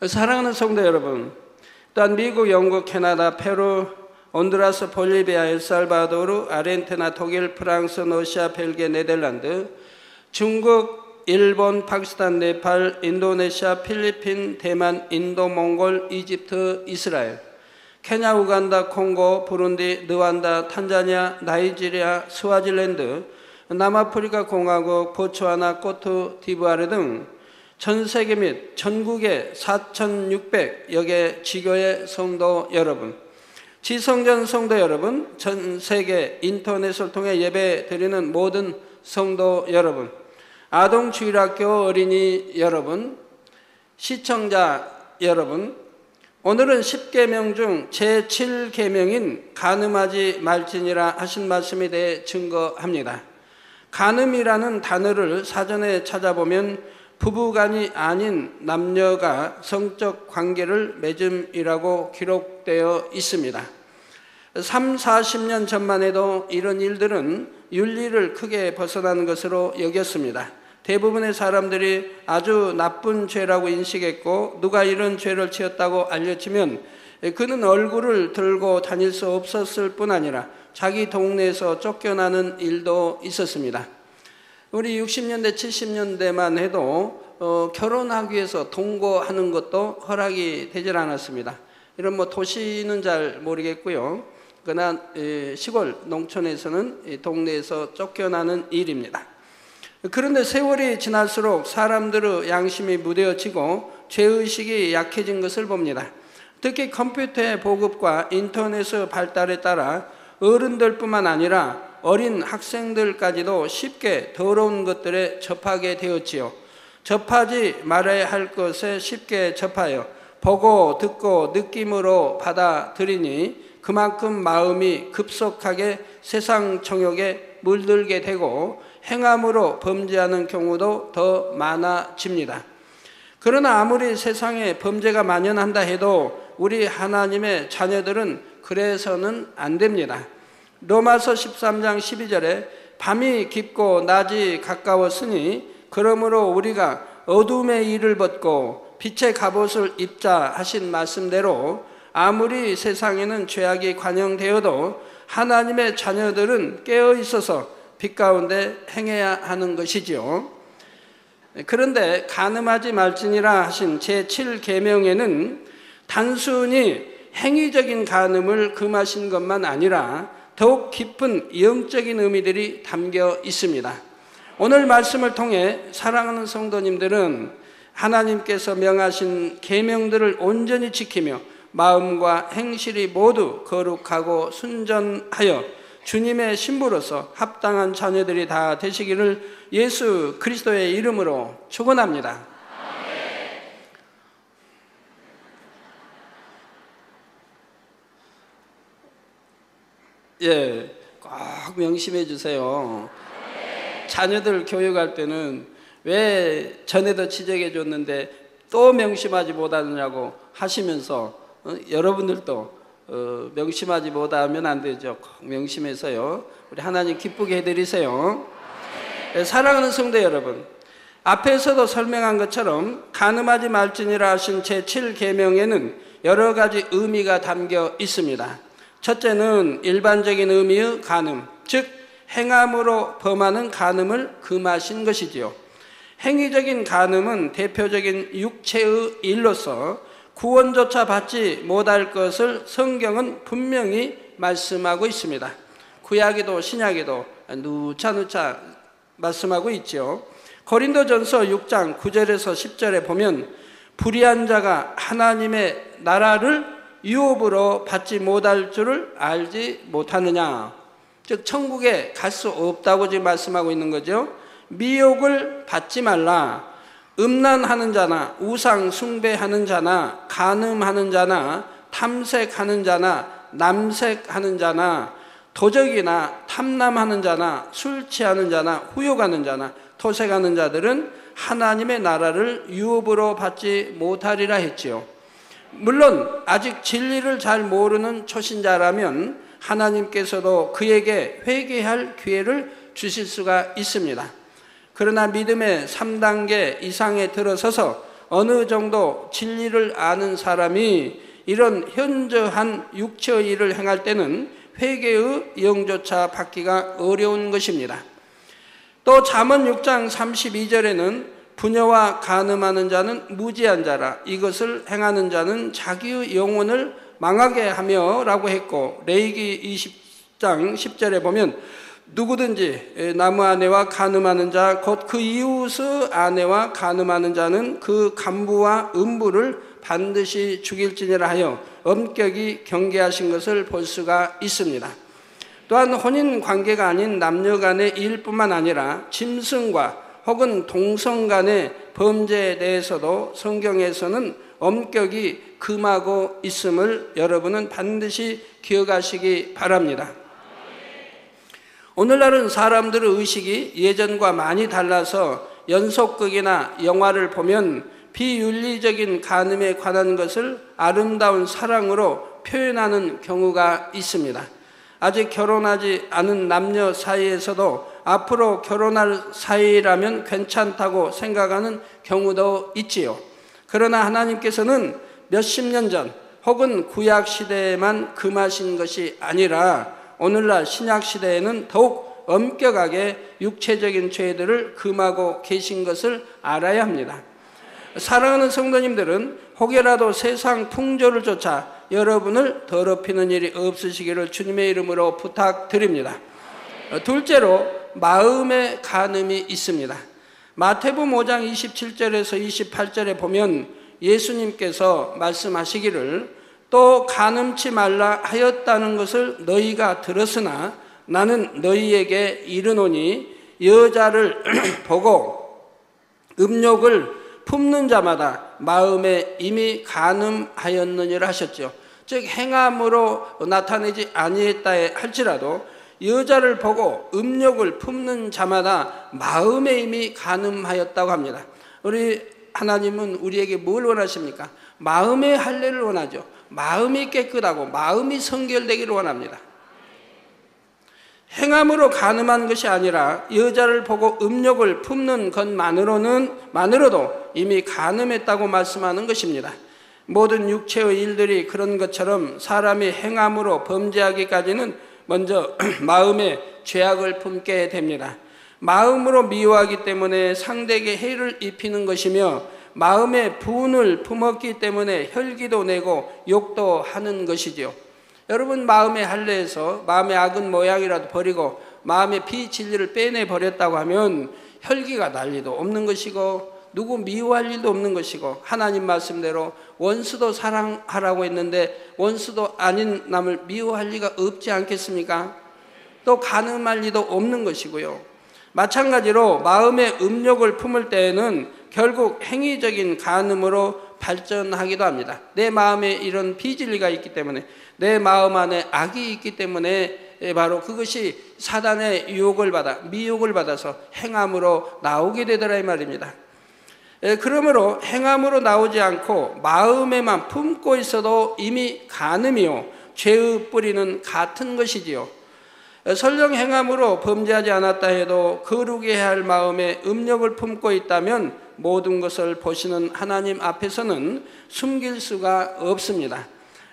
사랑하는 성도 여러분, 또한 미국, 영국, 캐나다, 페루, 온두라스, 볼리비아, 엘살바도르, 아르헨티나, 독일, 프랑스, 러시아, 벨기에, 네덜란드, 중국, 일본, 파키스탄, 네팔, 인도네시아, 필리핀, 대만, 인도, 몽골, 이집트, 이스라엘, 케냐, 우간다, 콩고, 부룬디, 르완다, 탄자니아, 나이지리아, 스와질랜드, 남아프리카 공화국, 보츠와나, 코트디부아르 등 전 세계 및 전국의 4,600여 개 지교의 성도 여러분, 지성전 성도 여러분, 전 세계 인터넷을 통해 예배 드리는 모든 성도 여러분, 아동주일학교 어린이 여러분, 시청자 여러분, 오늘은 10계명 중 제7계명인 간음하지 말지니라 하신 말씀에 대해 증거합니다. 간음이라는 단어를 사전에 찾아보면 부부간이 아닌 남녀가 성적 관계를 맺음이라고 기록되어 있습니다. 30-40년 전만 해도 이런 일들은 윤리를 크게 벗어나는 것으로 여겼습니다. 대부분의 사람들이 아주 나쁜 죄라고 인식했고, 누가 이런 죄를 지었다고 알려지면 그는 얼굴을 들고 다닐 수 없었을 뿐 아니라 자기 동네에서 쫓겨나는 일도 있었습니다. 우리 60년대, 70년대만 해도 결혼하기 위해서 동거하는 것도 허락이 되질 않았습니다. 이런 도시는 잘 모르겠고요. 그러나 시골, 농촌에서는 동네에서 쫓겨나는 일입니다. 그런데 세월이 지날수록 사람들의 양심이 무뎌지고 죄의식이 약해진 것을 봅니다. 특히 컴퓨터의 보급과 인터넷의 발달에 따라 어른들뿐만 아니라 어린 학생들까지도 쉽게 더러운 것들에 접하게 되었지요. 접하지 말아야 할 것에 쉽게 접하여 보고 듣고 느낌으로 받아들이니 그만큼 마음이 급속하게 세상 정욕에 물들게 되고 행함으로 범죄하는 경우도 더 많아집니다. 그러나 아무리 세상에 범죄가 만연한다 해도 우리 하나님의 자녀들은 그래서는 안 됩니다. 로마서 13장 12절에 밤이 깊고 낮이 가까웠으니 그러므로 우리가 어둠의 일을 벗고 빛의 갑옷을 입자 하신 말씀대로 아무리 세상에는 죄악이 관영되어도 하나님의 자녀들은 깨어 있어서 빛 가운데 행해야 하는 것이지요. 그런데 간음하지 말지니라 하신 제7계명에는 단순히 행위적인 간음을 금하신 것만 아니라 더욱 깊은 영적인 의미들이 담겨 있습니다. 오늘 말씀을 통해 사랑하는 성도님들은 하나님께서 명하신 계명들을 온전히 지키며 마음과 행실이 모두 거룩하고 순전하여 주님의 신부로서 합당한 자녀들이 다 되시기를 예수 그리스도의 이름으로 축원합니다. 예, 꼭 명심해 주세요. 자녀들 교육할 때는 왜 전에도 지적해 줬는데 또 명심하지 못하느냐고 하시면서 여러분들도 명심하지 못하면 안 되죠. 꼭 명심해서요. 우리 하나님 기쁘게 해드리세요. 예, 사랑하는 성도 여러분, 앞에서도 설명한 것처럼 간음하지 말지니라 하신 제7계명에는 여러 가지 의미가 담겨 있습니다. 첫째는 일반적인 의미의 간음, 즉 행함으로 범하는 간음을 금하신 것이지요. 행위적인 간음은 대표적인 육체의 일로서 구원조차 받지 못할 것을 성경은 분명히 말씀하고 있습니다. 구약에도 신약에도 누차 말씀하고 있죠. 고린도전서 6장 9절에서 10절에 보면 불의한 자가 하나님의 나라를 유업으로 받지 못할 줄을 알지 못하느냐. 즉 천국에 갈 수 없다고 지금 말씀하고 있는 거죠. 미혹을 받지 말라. 음란하는 자나 우상 숭배하는 자나 간음하는 자나 탐색하는 자나 남색하는 자나 도적이나 탐남하는 자나 술 취하는 자나 후욕하는 자나 토색하는 자들은 하나님의 나라를 유업으로 받지 못하리라 했지요. 물론 아직 진리를 잘 모르는 초신자라면 하나님께서도 그에게 회개할 기회를 주실 수가 있습니다. 그러나 믿음의 3단계 이상에 들어서서 어느 정도 진리를 아는 사람이 이런 현저한 육체의 일을 행할 때는 회개의 영조차 받기가 어려운 것입니다. 또 잠언 6장 32절에는 부녀와 간음하는 자는 무지한 자라, 이것을 행하는 자는 자기의 영혼을 망하게 하며 라고 했고, 레위기 20장 10절에 보면 누구든지 나무 아내와 간음하는 자 곧 그 이웃의 아내와 간음하는 자는 그 간부와 음부를 반드시 죽일지니라 하여 엄격히 경계하신 것을 볼 수가 있습니다. 또한 혼인 관계가 아닌 남녀 간의 일뿐만 아니라 짐승과 혹은 동성 간의 범죄에 대해서도 성경에서는 엄격히 금하고 있음을 여러분은 반드시 기억하시기 바랍니다. 오늘날은 사람들의 의식이 예전과 많이 달라서 연속극이나 영화를 보면 비윤리적인 간음에 관한 것을 아름다운 사랑으로 표현하는 경우가 있습니다. 아직 결혼하지 않은 남녀 사이에서도 앞으로 결혼할 사이라면 괜찮다고 생각하는 경우도 있지요. 그러나 하나님께서는 몇십 년 전 혹은 구약 시대에만 금하신 것이 아니라 오늘날 신약 시대에는 더욱 엄격하게 육체적인 죄들을 금하고 계신 것을 알아야 합니다. 사랑하는 성도님들은 혹여라도 세상 풍조를 쫓아 여러분을 더럽히는 일이 없으시기를 주님의 이름으로 부탁드립니다. 둘째로 마음의 간음이 있습니다. 마태복음 5장 27절에서 28절에 보면 예수님께서 말씀하시기를 또 간음치 말라 하였다는 것을 너희가 들었으나 나는 너희에게 이르노니 여자를 보고 음욕을 품는 자마다 마음에 이미 간음하였느니라 하셨죠. 즉 행함으로 나타내지 아니했다 할지라도 여자를 보고 음욕을 품는 자마다 마음에 이미 간음하였다고 합니다. 우리 하나님은 우리에게 뭘 원하십니까? 마음의 할례를 원하죠. 마음이 깨끗하고 마음이 성결되기를 원합니다. 행함으로 간음한 것이 아니라 여자를 보고 음욕을 품는 것만으로도 이미 간음했다고 말씀하는 것입니다. 모든 육체의 일들이 그런 것처럼 사람이 행함으로 범죄하기까지는 먼저 마음에 죄악을 품게 됩니다. 마음으로 미워하기 때문에 상대에게 해를 입히는 것이며 마음에 분을 품었기 때문에 혈기도 내고 욕도 하는 것이지요. 여러분 마음의 할례에서 마음의 악은 모양이라도 버리고 마음의 비진리를 빼내버렸다고 하면 혈기가 날 일도 없는 것이고 누구 미워할 일도 없는 것이고 하나님 말씀대로 원수도 사랑하라고 했는데 원수도 아닌 남을 미워할 리가 없지 않겠습니까? 또 간음할 리도 없는 것이고요. 마찬가지로 마음의 음욕을 품을 때에는 결국 행위적인 간음으로 발전하기도 합니다. 내 마음에 이런 비진리가 있기 때문에 내 마음 안에 악이 있기 때문에 바로 그것이 사단의 유혹을 받아 미혹을 받아서 행함으로 나오게 되더라 이 말입니다. 그러므로 행함으로 나오지 않고 마음에만 품고 있어도 이미 간음이요 죄의 뿌리는 같은 것이지요. 설령 행함으로 범죄하지 않았다 해도 거룩히 해야 할 마음에 음욕을 품고 있다면 모든 것을 보시는 하나님 앞에서는 숨길 수가 없습니다.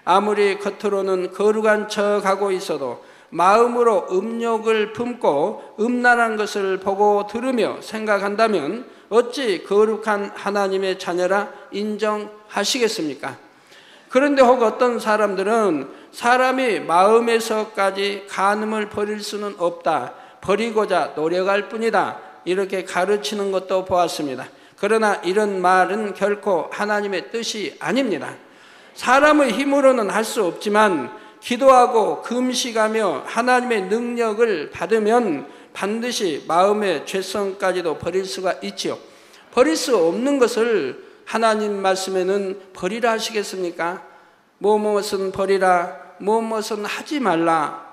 아무리 겉으로는 거룩한 척하고 있어도 마음으로 음욕을 품고 음란한 것을 보고 들으며 생각한다면 어찌 거룩한 하나님의 자녀라 인정하시겠습니까? 그런데 혹 어떤 사람들은 사람이 마음에서까지 간음을 버릴 수는 없다, 버리고자 노력할 뿐이다, 이렇게 가르치는 것도 보았습니다. 그러나 이런 말은 결코 하나님의 뜻이 아닙니다. 사람의 힘으로는 할 수 없지만 기도하고 금식하며 하나님의 능력을 받으면 반드시 마음의 죄성까지도 버릴 수가 있지요. 버릴 수 없는 것을 하나님 말씀에는 버리라 하시겠습니까? 무엇은 버리라, 무엇은 하지 말라,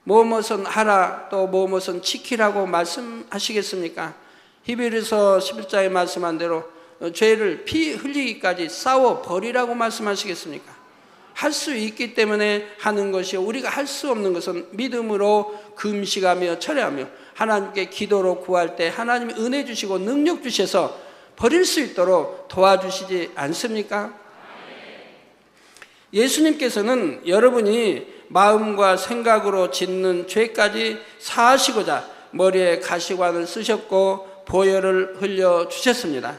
무엇은 하라, 또 무엇은 지키라고 말씀하시겠습니까? 히브리서 11장에 말씀한 대로 죄를 피 흘리기까지 싸워 버리라고 말씀하시겠습니까? 할 수 있기 때문에 하는 것이요, 우리가 할 수 없는 것은 믿음으로 금식하며 철회하며 하나님께 기도로 구할 때 하나님이 은혜 주시고 능력 주셔서 버릴 수 있도록 도와주시지 않습니까? 예수님께서는 여러분이 마음과 생각으로 짓는 죄까지 사하시고자 머리에 가시관을 쓰셨고 보혈을 흘려주셨습니다.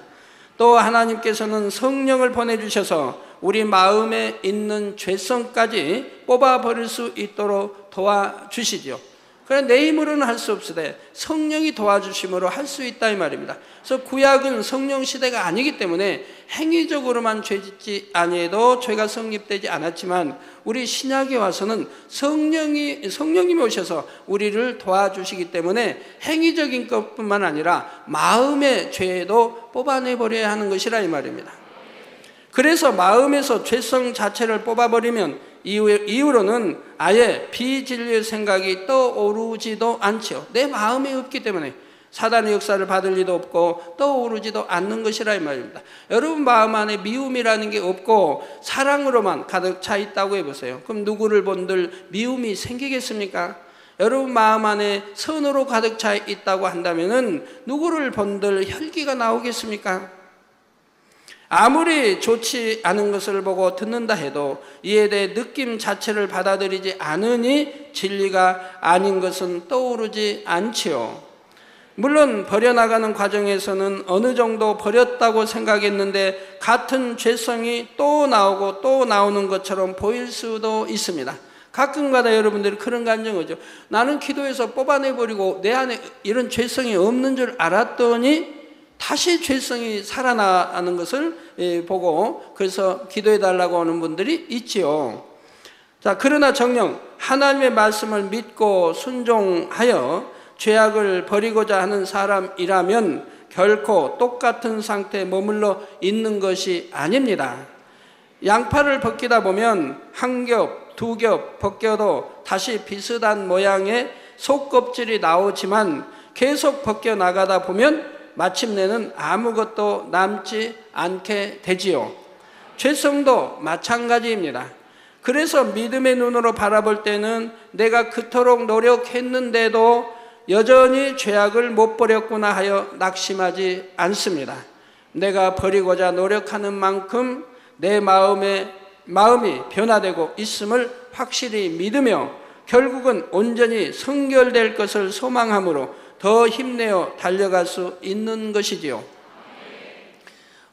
또 하나님께서는 성령을 보내주셔서 우리 마음에 있는 죄성까지 뽑아버릴 수 있도록 도와주시죠. 그러나 내 힘으로는 할 수 없으되 성령이 도와주심으로 할 수 있다 이 말입니다. 그래서 구약은 성령 시대가 아니기 때문에 행위적으로만 죄짓지 아니해도 죄가 성립되지 않았지만 우리 신약에 와서는 성령님이 오셔서 우리를 도와주시기 때문에 행위적인 것뿐만 아니라 마음의 죄도 뽑아내버려야 하는 것이라 이 말입니다. 그래서 마음에서 죄성 자체를 뽑아버리면 이후로는 아예 비진리의 생각이 떠오르지도 않죠. 내 마음에 없기 때문에 사단의 역사를 받을 리도 없고 떠오르지도 않는 것이라 이 말입니다. 여러분 마음 안에 미움이라는 게 없고 사랑으로만 가득 차 있다고 해보세요. 그럼 누구를 본들 미움이 생기겠습니까? 여러분 마음 안에 선으로 가득 차 있다고 한다면은 누구를 본들 혈기가 나오겠습니까? 아무리 좋지 않은 것을 보고 듣는다 해도 이에 대해 느낌 자체를 받아들이지 않으니 진리가 아닌 것은 떠오르지 않지요. 물론 버려나가는 과정에서는 어느 정도 버렸다고 생각했는데 같은 죄성이 또 나오고 또 나오는 것처럼 보일 수도 있습니다. 가끔가다 여러분들이 그런 감정이 오죠. 나는 기도해서 뽑아내버리고 내 안에 이런 죄성이 없는 줄 알았더니 다시 죄성이 살아나는 것을 보고 그래서 기도해달라고 하는 분들이 있지요. 자, 그러나 정녕 하나님의 말씀을 믿고 순종하여 죄악을 버리고자 하는 사람이라면 결코 똑같은 상태에 머물러 있는 것이 아닙니다. 양파를 벗기다 보면 한 겹, 두 겹 벗겨도 다시 비슷한 모양의 속껍질이 나오지만 계속 벗겨나가다 보면 마침내는 아무것도 남지 않게 되지요. 죄성도 마찬가지입니다. 그래서 믿음의 눈으로 바라볼 때는 내가 그토록 노력했는데도 여전히 죄악을 못 버렸구나 하여 낙심하지 않습니다. 내가 버리고자 노력하는 만큼 내 마음이 변화되고 있음을 확실히 믿으며 결국은 온전히 성결될 것을 소망함으로 더 힘내어 달려갈 수 있는 것이지요.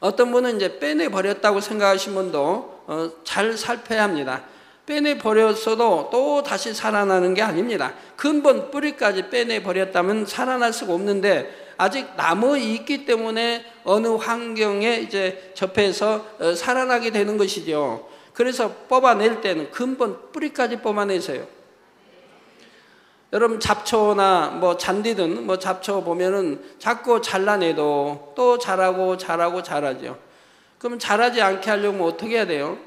어떤 분은 이제 빼내버렸다고 생각하신 분도 잘 살펴야 합니다. 빼내버렸어도 또 다시 살아나는 게 아닙니다. 근본 뿌리까지 빼내버렸다면 살아날 수가 없는데 아직 남아있기 때문에 어느 환경에 이제 접해서 살아나게 되는 것이죠. 그래서 뽑아낼 때는 근본 뿌리까지 뽑아내세요. 여러분 잡초나 뭐 잔디든 뭐 잡초 보면은 자꾸 잘라내도 또 자라고 자라죠. 그러면 자라지 않게 하려면 어떻게 해야 돼요?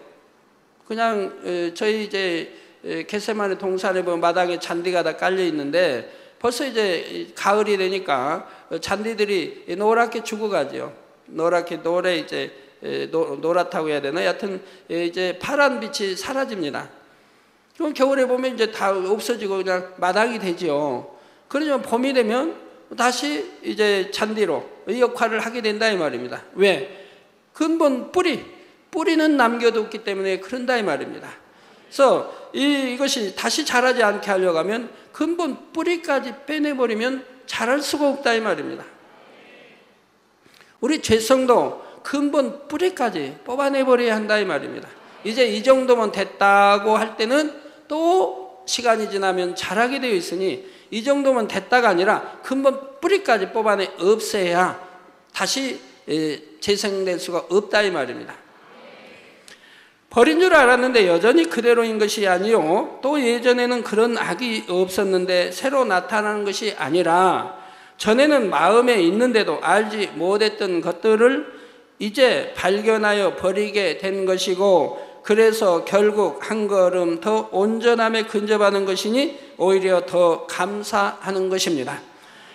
그냥 저희 이제 겟세마네 동산에 보면 마당에 잔디가 다 깔려 있는데 벌써 이제 가을이 되니까 잔디들이 노랗게 죽어가죠. 노래 이제 노랗다고 해야 되나? 여하튼 이제 파란 빛이 사라집니다. 그럼 겨울에 보면 이제 다 없어지고 그냥 마당이 되죠. 그러면 봄이 되면 다시 이제 잔디로 이 역할을 하게 된다 이 말입니다. 왜? 근본 뿌리는 남겨뒀기 때문에 그런다 이 말입니다. 그래서 이것이 다시 자라지 않게 하려고 하면 근본 뿌리까지 빼내버리면 자랄 수가 없다 이 말입니다. 우리 죄성도 근본 뿌리까지 뽑아내버려야 한다 이 말입니다. 이제 이 정도면 됐다고 할 때는 또 시간이 지나면 자라게 되어 있으니 이 정도면 됐다가 아니라 근본 뿌리까지 뽑아내 없애야 다시 재생될 수가 없다 이 말입니다. 버린 줄 알았는데 여전히 그대로인 것이 아니요 또 예전에는 그런 악이 없었는데 새로 나타나는 것이 아니라 전에는 마음에 있는데도 알지 못했던 것들을 이제 발견하여 버리게 된 것이고 그래서 결국 한 걸음 더 온전함에 근접하는 것이니 오히려 더 감사하는 것입니다.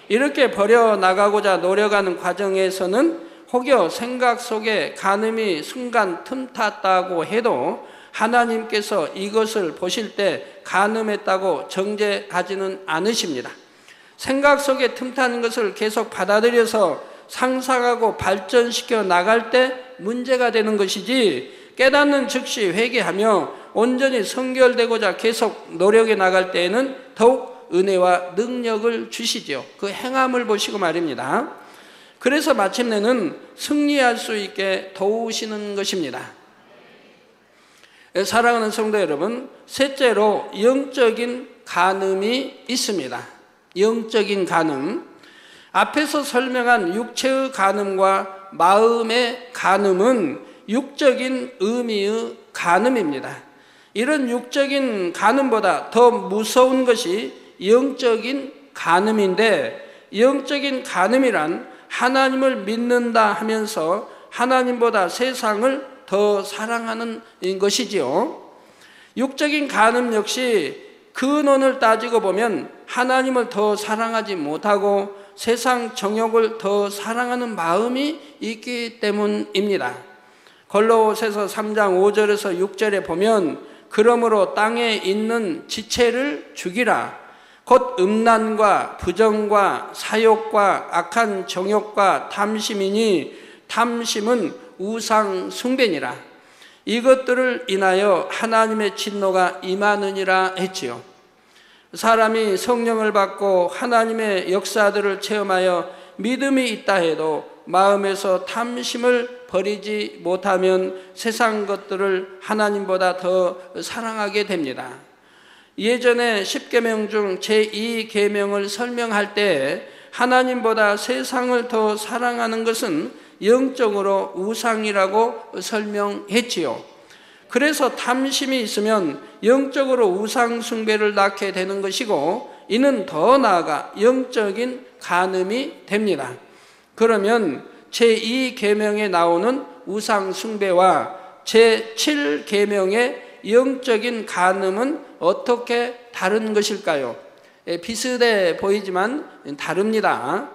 이렇게 버려나가고자 노력하는 과정에서는 혹여 생각 속에 간음이 순간 틈탔다고 해도 하나님께서 이것을 보실 때 간음했다고 정죄하지는 않으십니다. 생각 속에 틈타는 것을 계속 받아들여서 상상하고 발전시켜 나갈 때 문제가 되는 것이지, 깨닫는 즉시 회개하며 온전히 성결되고자 계속 노력해 나갈 때에는 더욱 은혜와 능력을 주시죠. 그 행함을 보시고 말입니다. 그래서 마침내는 승리할 수 있게 도우시는 것입니다. 사랑하는 성도 여러분, 셋째로 영적인 간음이 있습니다. 영적인 간음. 앞에서 설명한 육체의 간음과 마음의 간음은 육적인 의미의 간음입니다. 이런 육적인 간음보다 더 무서운 것이 영적인 간음인데, 영적인 간음이란 하나님을 믿는다 하면서 하나님보다 세상을 더 사랑하는 것이지요. 육적인 간음 역시 근원을 따지고 보면 하나님을 더 사랑하지 못하고 세상 정욕을 더 사랑하는 마음이 있기 때문입니다. 골로새서 3장 5절에서 6절에 보면, 그러므로 땅에 있는 지체를 죽이라. 곧 음란과 부정과 사욕과 악한 정욕과 탐심이니 탐심은 우상 숭배니라. 이것들을 인하여 하나님의 진노가 임하느니라 했지요. 사람이 성령을 받고 하나님의 역사들을 체험하여 믿음이 있다 해도 마음에서 탐심을 버리지 못하면 세상 것들을 하나님보다 더 사랑하게 됩니다. 예전에 10계명 중 제2계명을 설명할 때 하나님보다 세상을 더 사랑하는 것은 영적으로 우상이라고 설명했지요. 그래서 탐심이 있으면 영적으로 우상 숭배를 낳게 되는 것이고, 이는 더 나아가 영적인 간음이 됩니다. 그러면 제2계명에 나오는 우상 숭배와 제7계명의 영적인 간음은 어떻게 다른 것일까요? 비슷해 보이지만 다릅니다.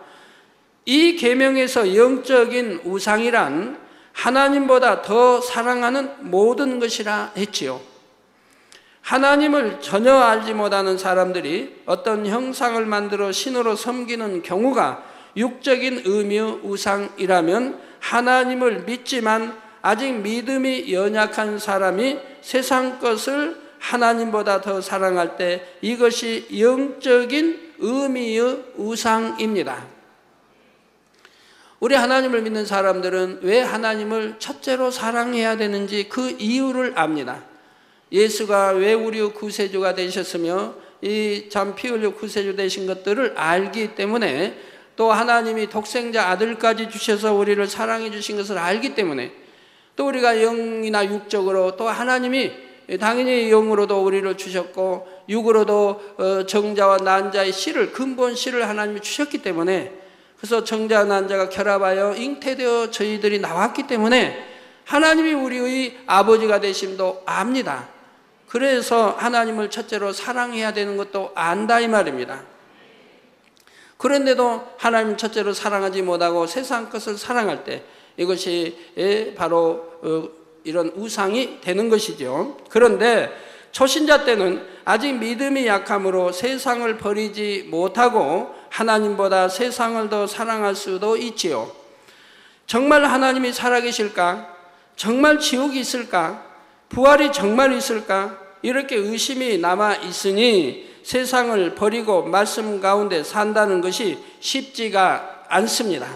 이 계명에서 영적인 우상이란 하나님보다 더 사랑하는 모든 것이라 했지요. 하나님을 전혀 알지 못하는 사람들이 어떤 형상을 만들어 신으로 섬기는 경우가 육적인 의미의 우상이라면, 하나님을 믿지만 아직 믿음이 연약한 사람이 세상 것을 하나님보다 더 사랑할 때 이것이 영적인 의미의 우상입니다. 우리 하나님을 믿는 사람들은 왜 하나님을 첫째로 사랑해야 되는지 그 이유를 압니다. 예수가 왜 우리의 구세주가 되셨으며 이 참 피 흘려 구세주 되신 것들을 알기 때문에, 또 하나님이 독생자 아들까지 주셔서 우리를 사랑해 주신 것을 알기 때문에, 또 우리가 영이나 육적으로, 또 하나님이 당연히 영으로도 우리를 주셨고 육으로도 정자와 난자의 씨를, 근본 씨를 하나님이 주셨기 때문에, 그래서 정자와 난자가 결합하여 잉태되어 저희들이 나왔기 때문에 하나님이 우리의 아버지가 되심도 압니다. 그래서 하나님을 첫째로 사랑해야 되는 것도 안다 이 말입니다. 그런데도 하나님 첫째로 사랑하지 못하고 세상 것을 사랑할 때 이것이 바로 이런 우상이 되는 것이죠. 그런데 초신자 때는 아직 믿음이 약함으로 세상을 버리지 못하고 하나님보다 세상을 더 사랑할 수도 있지요. 정말 하나님이 살아계실까? 정말 지옥이 있을까? 부활이 정말 있을까? 이렇게 의심이 남아 있으니 세상을 버리고 말씀 가운데 산다는 것이 쉽지가 않습니다.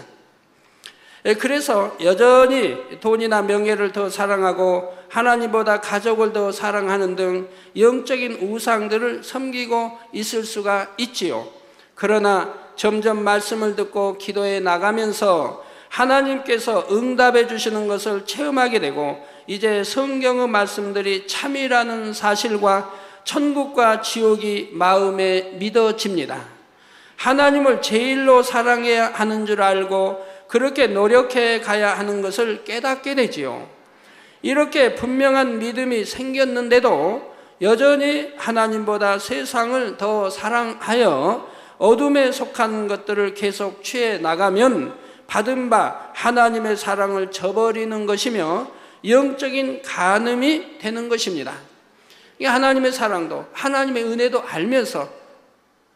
그래서 여전히 돈이나 명예를 더 사랑하고 하나님보다 가족을 더 사랑하는 등 영적인 우상들을 섬기고 있을 수가 있지요. 그러나 점점 말씀을 듣고 기도해 나가면서 하나님께서 응답해 주시는 것을 체험하게 되고, 이제 성경의 말씀들이 참이라는 사실과 천국과 지옥이 마음에 믿어집니다. 하나님을 제일로 사랑해야 하는 줄 알고 그렇게 노력해 가야 하는 것을 깨닫게 되지요. 이렇게 분명한 믿음이 생겼는데도 여전히 하나님보다 세상을 더 사랑하여 어둠에 속한 것들을 계속 취해 나가면 받은 바 하나님의 사랑을 저버리는 것이며 영적인 간음이 되는 것입니다. 하나님의 사랑도 하나님의 은혜도 알면서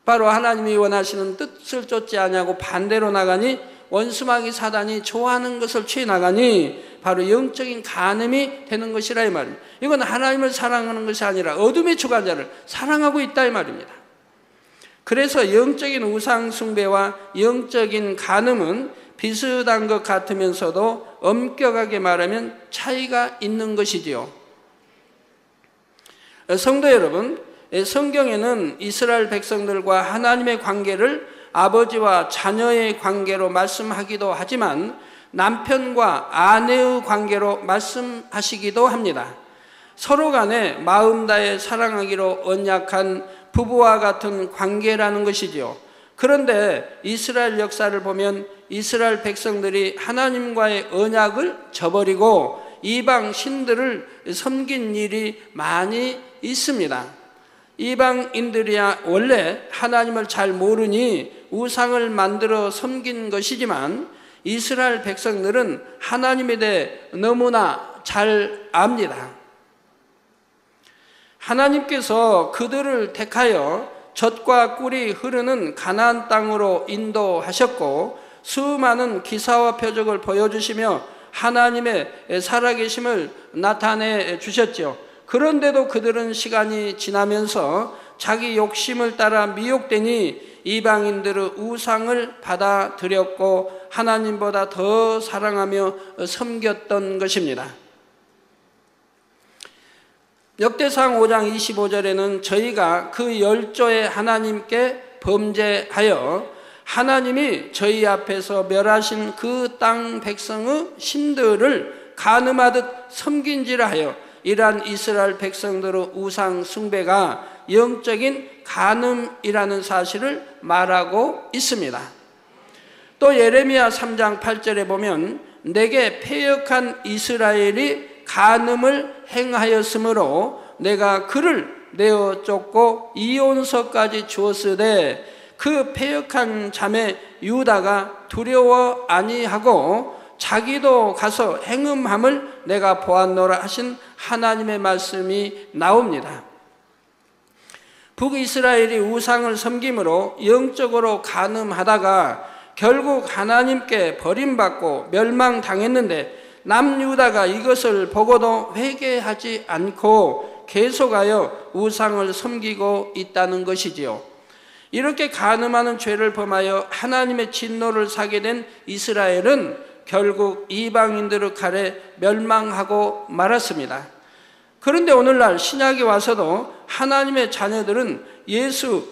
바로 하나님이 원하시는 뜻을 쫓지 아니하고 반대로 나가니 원수마귀 사단이 좋아하는 것을 취해 나가니 바로 영적인 간음이 되는 것이라 이 말입니다. 이건 하나님을 사랑하는 것이 아니라 어둠의 주관자를 사랑하고 있다 이 말입니다. 그래서 영적인 우상 숭배와 영적인 간음은 비슷한 것 같으면서도 엄격하게 말하면 차이가 있는 것이지요. 성도 여러분, 성경에는 이스라엘 백성들과 하나님의 관계를 아버지와 자녀의 관계로 말씀하기도 하지만 남편과 아내의 관계로 말씀하시기도 합니다. 서로 간에 마음 다해 사랑하기로 언약한 부부와 같은 관계라는 것이지요. 그런데 이스라엘 역사를 보면 이스라엘 백성들이 하나님과의 언약을 저버리고 이방 신들을 섬긴 일이 많이 있습니다. 이방인들이야 원래 하나님을 잘 모르니 우상을 만들어 섬긴 것이지만 이스라엘 백성들은 하나님에 대해 너무나 잘 압니다. 하나님께서 그들을 택하여 젖과 꿀이 흐르는 가나안 땅으로 인도하셨고 수많은 기사와 표적을 보여주시며 하나님의 살아계심을 나타내 주셨죠. 그런데도 그들은 시간이 지나면서 자기 욕심을 따라 미혹되니 이방인들의 우상을 받아들였고 하나님보다 더 사랑하며 섬겼던 것입니다. 역대상 5장 25절에는 저희가 그 열조의 하나님께 범죄하여 하나님이 저희 앞에서 멸하신 그 땅 백성의 신들을 간음하듯 섬긴지라 하여 이러한 이스라엘 백성들의 우상 숭배가 영적인 간음이라는 사실을 말하고 있습니다. 또 예레미야 3장 8절에 보면 내게 패역한 이스라엘이 간음을 행하였으므로 내가 그를 내어 쫓고 이온서까지 주었으되 그 패역한 자매 유다가 두려워 아니하고 자기도 가서 행음함을 내가 보았노라 하신 하나님의 말씀이 나옵니다. 북이스라엘이 우상을 섬김으로 영적으로 간음하다가 결국 하나님께 버림받고 멸망당했는데 남유다가 이것을 보고도 회개하지 않고 계속하여 우상을 섬기고 있다는 것이지요. 이렇게 간음하는 죄를 범하여 하나님의 진노를 사게 된 이스라엘은 결국 이방인들의 칼에 멸망하고 말았습니다. 그런데 오늘날 신약에 와서도 하나님의 자녀들은 예수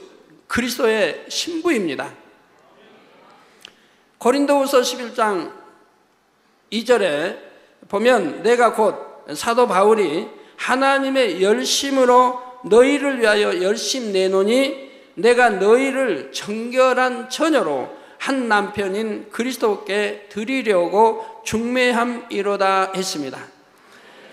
그리스도의 신부입니다. 고린도후서 11장 2절에 보면 내가 곧 사도 바울이 하나님의 열심으로 너희를 위하여 열심 내노니 내가 너희를 정결한 처녀로 한 남편인 그리스도께 드리려고 중매함이로다 했습니다.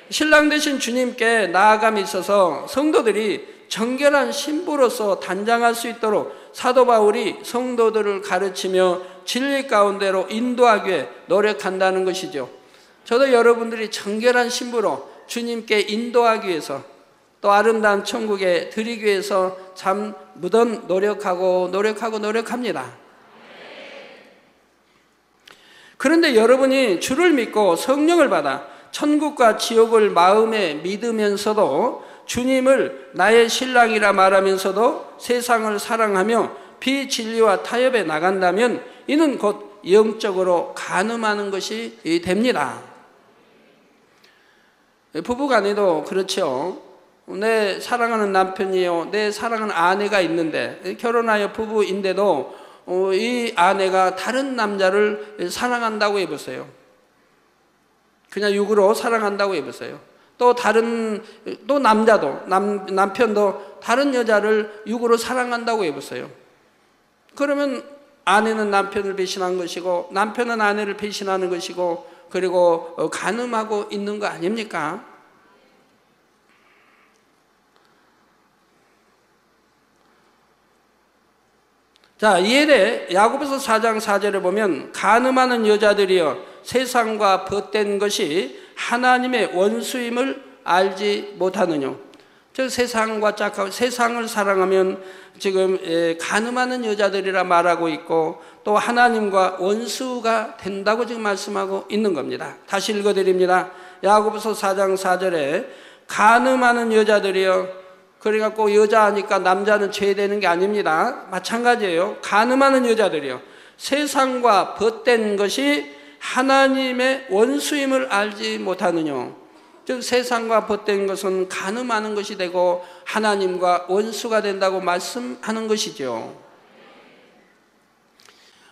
신랑 되신 주님께 나아감이 있어서 성도들이 정결한 신부로서 단장할 수 있도록 사도 바울이 성도들을 가르치며 진리 가운데로 인도하기 위해 노력한다는 것이죠. 저도 여러분들이 정결한 신부로 주님께 인도하기 위해서 또 아름다운 천국에 드리기 위해서 참 무던 노력합니다. 그런데 여러분이 주를 믿고 성령을 받아 천국과 지옥을 마음에 믿으면서도 주님을 나의 신랑이라 말하면서도 세상을 사랑하며 비진리와 타협에 나간다면 이는 곧 영적으로 간음하는 것이 됩니다. 부부간에도 그렇죠. 내 사랑하는 남편이요, 내 사랑하는 아내가 있는데 결혼하여 부부인데도 이 아내가 다른 남자를 사랑한다고 해보세요. 그냥 육으로 사랑한다고 해보세요. 또 남자도 남편도 다른 여자를 육으로 사랑한다고 해보세요. 그러면 아내는 남편을 배신한 것이고 남편은 아내를 배신하는 것이고 그리고 간음하고 있는 거 아닙니까? 자, 이에 대해 야고보서 4장 4절에 보면 간음하는 여자들이여 세상과 벗된 것이 하나님의 원수임을 알지 못하느뇨. 저 세상과 짝하고 세상을 사랑하면 지금 간음하는 여자들이라 말하고 있고 또 하나님과 원수가 된다고 지금 말씀하고 있는 겁니다. 다시 읽어드립니다. 야고보서 4장 4절에 간음하는 여자들이요. 그래갖고 여자하니까 남자는 죄되는 게 아닙니다. 마찬가지예요. 간음하는 여자들이요. 세상과 벗된 것이 하나님의 원수임을 알지 못하느뇨. 즉 세상과 벗된 것은 간음하는 것이 되고 하나님과 원수가 된다고 말씀하는 것이죠.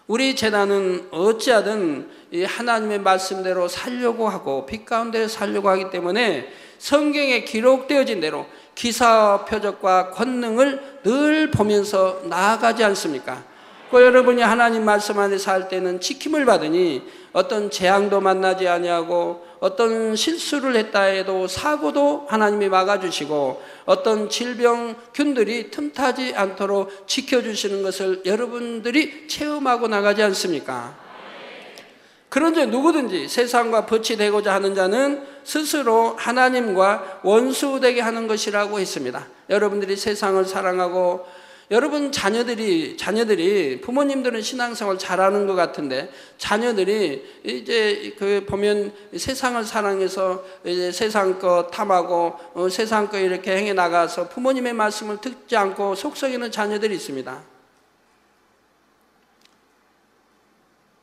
우리 재단은 어찌하든 이 하나님의 말씀대로 살려고 하고 빛 가운데 살려고 하기 때문에 성경에 기록되어진 대로 기사와 표적과 권능을 늘 보면서 나아가지 않습니까? 그 여러분이 하나님 말씀 안에 살 때는 지킴을 받으니 어떤 재앙도 만나지 아니하고 어떤 실수를 했다 해도 사고도 하나님이 막아주시고 어떤 질병균들이 틈타지 않도록 지켜주시는 것을 여러분들이 체험하고 나가지 않습니까? 그런데 누구든지 세상과 벗이 되고자 하는 자는 스스로 하나님과 원수되게 하는 것이라고 했습니다. 여러분들이 세상을 사랑하고 여러분 자녀들이 부모님들은 신앙생활 잘하는 것 같은데 자녀들이 이제 보면 세상을 사랑해서 이제 세상 거 탐하고 세상 거 이렇게 행해 나가서 부모님의 말씀을 듣지 않고 속썩이는 자녀들이 있습니다.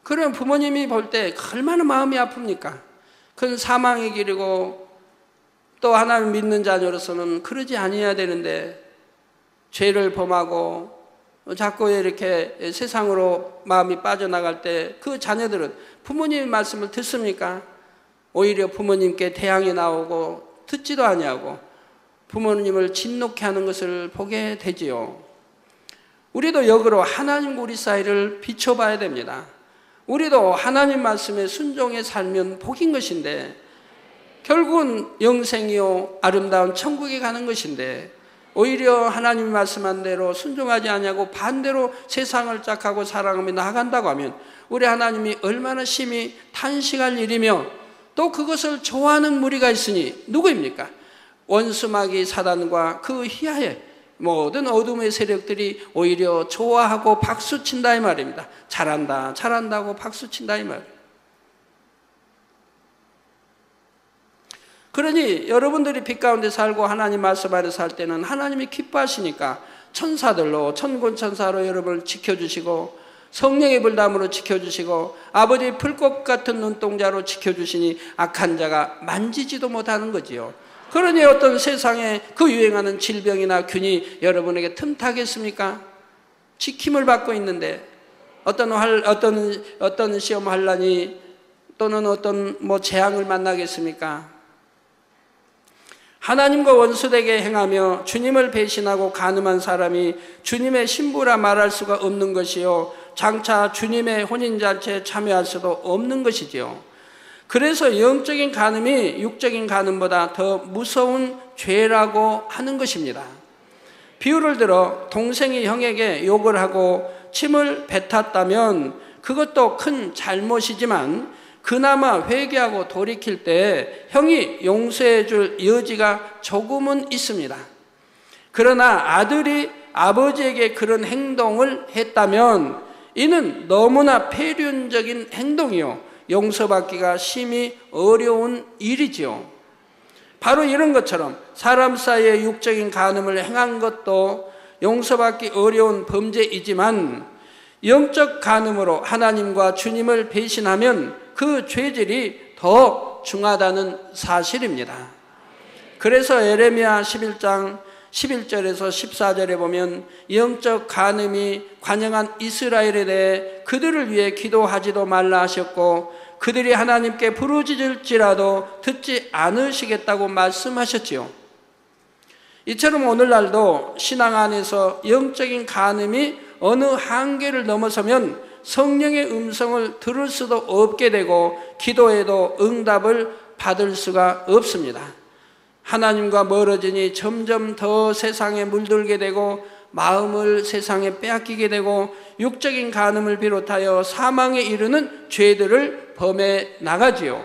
그럼 부모님이 볼 때 얼마나 마음이 아픕니까? 그건 사망의 길이고 또 하나님 믿는 자녀로서는 그러지 아니어야 되는데 죄를 범하고 자꾸 이렇게 세상으로 마음이 빠져나갈 때 그 자녀들은 부모님의 말씀을 듣습니까? 오히려 부모님께 대항이 나오고 듣지도 아니하고 부모님을 진노케 하는 것을 보게 되지요. 우리도 역으로 하나님과 우리 사이를 비춰봐야 됩니다. 우리도 하나님 말씀에 순종해 살면 복인 것인데 결국은 영생이요 아름다운 천국에 가는 것인데 오히려 하나님이 말씀한 대로 순종하지 아니하고 반대로 세상을 짝하고 사랑하며 나아간다고 하면 우리 하나님이 얼마나 심히 탄식할 일이며 또 그것을 좋아하는 무리가 있으니 누구입니까? 원수마귀 사단과 그 희하에 모든 어둠의 세력들이 오히려 좋아하고 박수친다 이 말입니다. 잘한다 잘한다고 박수친다 이 말입니다. 그러니 여러분들이 빛 가운데 살고 하나님 말씀 아래 살 때는 하나님이 기뻐하시니까 천사들로 천군천사로 여러분을 지켜주시고 성령의 불담으로 지켜주시고 아버지의 풀꽃 같은 눈동자로 지켜주시니 악한 자가 만지지도 못하는 거지요. 그러니 어떤 세상에 그 유행하는 질병이나 균이 여러분에게 틈타겠습니까? 지킴을 받고 있는데 어떤 시험 환란이 또는 어떤 재앙을 만나겠습니까? 하나님과 원수되게 행하며 주님을 배신하고 간음한 사람이 주님의 신부라 말할 수가 없는 것이요 장차 주님의 혼인잔치에 참여할 수도 없는 것이지요. 그래서 영적인 간음이 육적인 간음보다 더 무서운 죄라고 하는 것입니다. 비유를 들어 동생이 형에게 욕을 하고 침을 뱉었다면 그것도 큰 잘못이지만 그나마 회개하고 돌이킬 때 형이 용서해 줄 여지가 조금은 있습니다. 그러나 아들이 아버지에게 그런 행동을 했다면 이는 너무나 폐륜적인 행동이요 용서받기가 심히 어려운 일이지요. 바로 이런 것처럼 사람 사이에 육적인 간음을 행한 것도 용서받기 어려운 범죄이지만 영적 간음으로 하나님과 주님을 배신하면 그 죄질이 더 중하다는 사실입니다. 그래서 예레미야 11장 11절에서 14절에 보면 영적 간음이 관영한 이스라엘에 대해 그들을 위해 기도하지도 말라 하셨고 그들이 하나님께 부르짖을지라도 듣지 않으시겠다고 말씀하셨지요. 이처럼 오늘날도 신앙 안에서 영적인 간음이 어느 한계를 넘어서면 성령의 음성을 들을 수도 없게 되고 기도해도 응답을 받을 수가 없습니다. 하나님과 멀어지니 점점 더 세상에 물들게 되고 마음을 세상에 빼앗기게 되고 육적인 간음을 비롯하여 사망에 이르는 죄들을 범해 나가지요.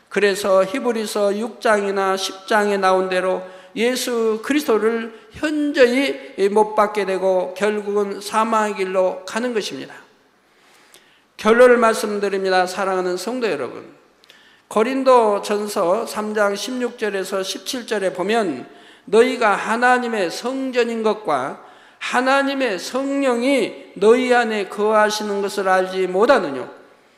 그래서 히브리서 6장이나 10장에 나온 대로 예수 그리스도를 현저히 못 받게 되고 결국은 사망의 길로 가는 것입니다. 결론을 말씀드립니다. 사랑하는 성도 여러분, 고린도전서 3장 16절에서 17절에 보면 너희가 하나님의 성전인 것과 하나님의 성령이 너희 안에 거하시는 것을 알지 못하느냐.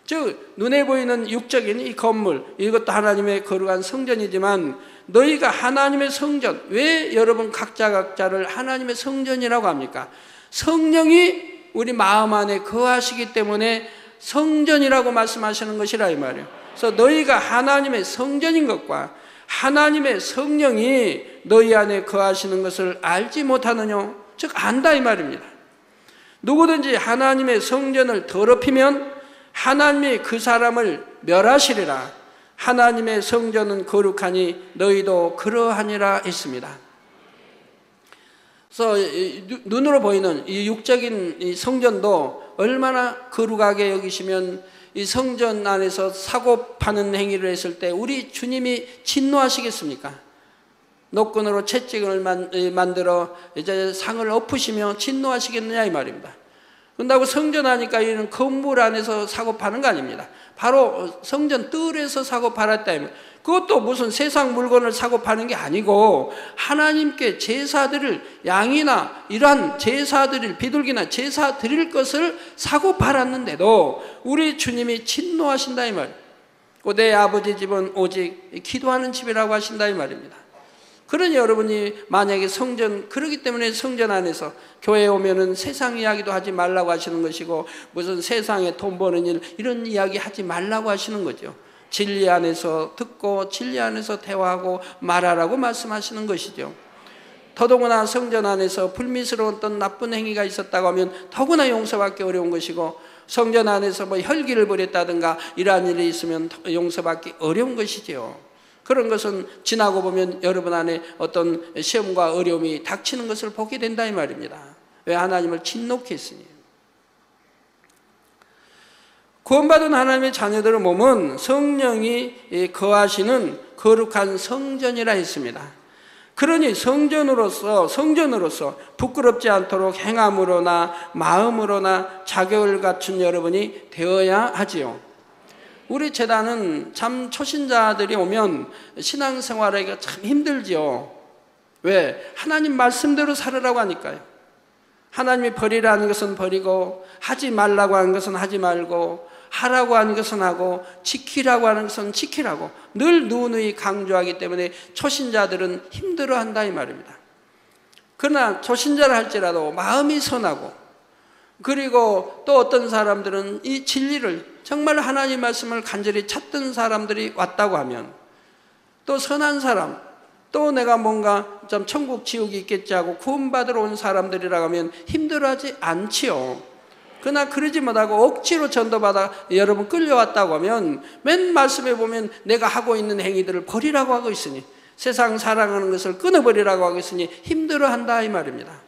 즉 눈에 보이는 육적인 이 건물, 이것도 하나님의 거룩한 성전이지만 너희가 하나님의 성전, 왜 여러분 각자를 하나님의 성전이라고 합니까? 성령이 우리 마음 안에 거하시기 때문에 성전이라고 말씀하시는 것이라 이 말이에요. 그래서 너희가 하나님의 성전인 것과 하나님의 성령이 너희 안에 거하시는 것을 알지 못하느냐. 즉 안다 이 말입니다. 누구든지 하나님의 성전을 더럽히면 하나님이 그 사람을 멸하시리라. 하나님의 성전은 거룩하니 너희도 그러하니라 했습니다. 그래서 눈으로 보이는 이 육적인 이 성전도 얼마나 거룩하게 여기시면 이 성전 안에서 사고 파는 행위를 했을 때 우리 주님이 진노하시겠습니까? 노끈으로 채찍을 만들어 이제 상을 엎으시며 진노하시겠느냐 이 말입니다. 그런다고 성전 하니까 이런 건물 안에서 사고 파는 거 아닙니다. 바로 성전 뜰에서 사고 팔았다. 그것도 무슨 세상 물건을 사고 파는 게 아니고 하나님께 제사 드릴 양이나 이러한 제사 드릴 비둘기나 제사 드릴 것을 사고 팔았는데도 우리 주님이 진노하신다 이 말이에요. 내 아버지 집은 오직 기도하는 집이라고 하신다 이 말입니다. 그러니 여러분이 만약에 성전, 그러기 때문에 성전 안에서 교회에 오면은 세상 이야기도 하지 말라고 하시는 것이고 무슨 세상에 돈 버는 일 이런 이야기 하지 말라고 하시는 거죠. 진리 안에서 듣고 진리 안에서 대화하고 말하라고 말씀하시는 것이죠. 더더구나 성전 안에서 불미스러운 어떤 나쁜 행위가 있었다고 하면 더구나 용서받기 어려운 것이고 성전 안에서 뭐 혈기를 부렸다든가 이러한 일이 있으면 용서받기 어려운 것이죠. 그런 것은 지나고 보면 여러분 안에 어떤 시험과 어려움이 닥치는 것을 보게 된다 이 말입니다. 왜? 하나님을 진노케 했으니. 구원받은 하나님의 자녀들의 몸은 성령이 거하시는 거룩한 성전이라 했습니다. 그러니 성전으로서 부끄럽지 않도록 행함으로나 마음으로나 자격을 갖춘 여러분이 되어야 하지요. 우리 재단은 참 초신자들이 오면 신앙생활하기가 참 힘들지요. 왜? 하나님 말씀대로 살으라고 하니까요. 하나님이 버리라는 것은 버리고 하지 말라고 하는 것은 하지 말고 하라고 하는 것은 하고 지키라고 하는 것은 지키라고 늘 누누이 강조하기 때문에 초신자들은 힘들어한다 이 말입니다. 그러나 초신자를 할지라도 마음이 선하고 그리고 또 어떤 사람들은 이 진리를 정말 하나님 말씀을 간절히 찾던 사람들이 왔다고 하면 또 선한 사람 또 내가 뭔가 좀 천국 지옥이 있겠지 하고 구원받으러 온 사람들이라고 하면 힘들어하지 않지요. 그러나 그러지 못하고 억지로 전도받아 여러분 끌려왔다고 하면 맨 말씀에 보면 내가 하고 있는 행위들을 버리라고 하고 있으니 세상 사랑하는 것을 끊어버리라고 하고 있으니 힘들어한다 이 말입니다.